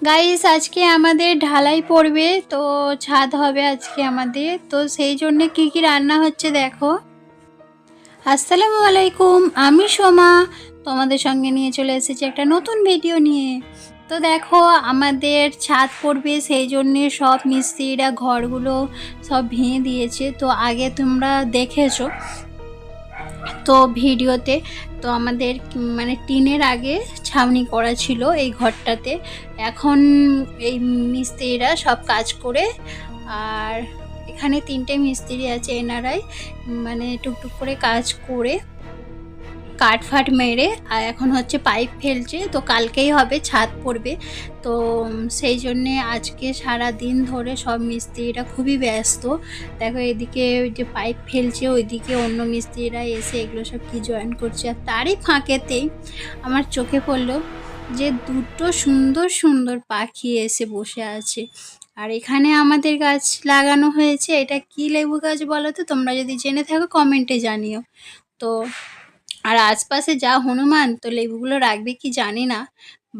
Guys আজকে আমাদের ঢালাই পড়বে, তো ছাদ হবে আজকে আমাদের। তো সেই জন্য কি কি রান্না হচ্ছে দেখো। আসসালামু আলাইকুম, আমি সোমা তোমাদের সঙ্গে নিয়ে চলে এসেছি একটা নতুন ভিডিও নিয়ে। তো দেখো আমাদের ছাদ পড়বে, সেই জন্যে সব মিস্ত্রিরা ঘরগুলো সব ভেঙে দিয়েছে। তো আগে তোমরা দেখেছো তো ভিডিওতে, তো আমাদের মানে টিনের আগে ছাউনি করা ছিল এই ঘরটাতে। এখন এই মিস্ত্রিরা সব কাজ করে, আর এখানে 3টে মিস্ত্রি আছে, এনারাই মানে টুকটুক করে কাজ করে কাঠ ফাট মেরে আর এখন হচ্ছে পাইপ ফেলছে। তো কালকেই হবে, ছাদ পড়বে। তো সেই জন্যে আজকে সারা দিন ধরে সব মিস্ত্রিরা খুবই ব্যস্ত। দেখো এদিকে ওই যে পাইপ ফেলছে, ওইদিকে অন্য মিস্ত্রিরা এসে এগুলো সব কি জয়েন করছে। আর তারই ফাঁকেতেই আমার চোখে পড়লো যে দুটো সুন্দর সুন্দর পাখি এসে বসে আছে। আর এখানে আমাদের গাছ লাগানো হয়েছে, এটা কি লেবু গাছ বলো তো, তোমরা যদি জেনে থাকো কমেন্টে জানিও। তো আর আশপাশে যা হনুমান, তো লেবুগুলো রাখবে কি জানি না,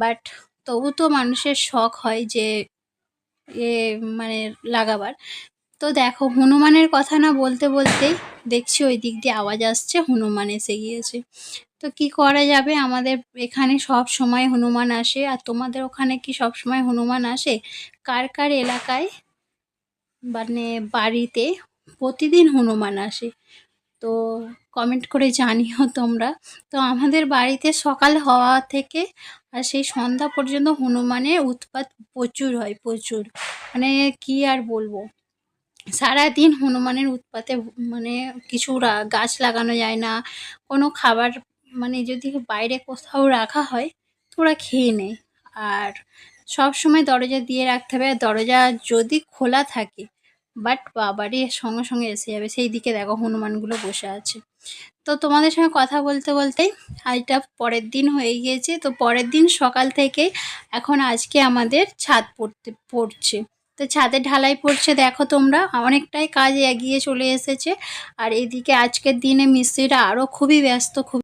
বাট তবু তো মানুষের শখ হয় যে এ মানে লাগাবার। তো দেখো হনুমানের কথা না বলতে বলতেই দেখছি ওই দিক দিয়ে আওয়াজ আসছে, হনুমান এসে গিয়েছে। তো কি করা যাবে, আমাদের এখানে সব সময় হনুমান আসে। আর তোমাদের ওখানে কি সব সময় হনুমান আসে? কার কার এলাকায় মানে বাড়িতে প্রতিদিন হনুমান আসে, তো কমেন্ট করে জানিও তোমরা। তো আমাদের বাড়িতে সকাল হওয়া থেকে আর সেই সন্ধ্যা পর্যন্ত হনুমানের উৎপাত প্রচুর হয়, প্রচুর। মানে কি আর বলবো, সারাদিন হনুমানের উৎপাতে মানে কিছু গাছ লাগানো যায় না, কোনো খাবার মানে যদি বাইরে কোথাও রাখা হয় তো ওরা খেয়ে নেয়। আর সব সময় দরজা দিয়ে রাখতে হবে, আর দরজা যদি খোলা থাকে বাট বাবারই সঙ্গে সঙ্গে এসে যাবে। সেই দিকে দেখো হনুমানগুলো বসে আছে। তো তোমাদের সঙ্গে কথা বলতে বলতেই আজটা পরের দিন হয়ে গিয়েছে। তো পরের দিন সকাল থেকে এখন আজকে আমাদের ছাদ পড়ছে। তো ছাদে ঢালাই পড়ছে, দেখো তোমরা অনেকটাই কাজ এগিয়ে চলে এসেছে। আর এদিকে আজকের দিনে মিস্ত্রিরা আরও খুবই ব্যস্ত, খুব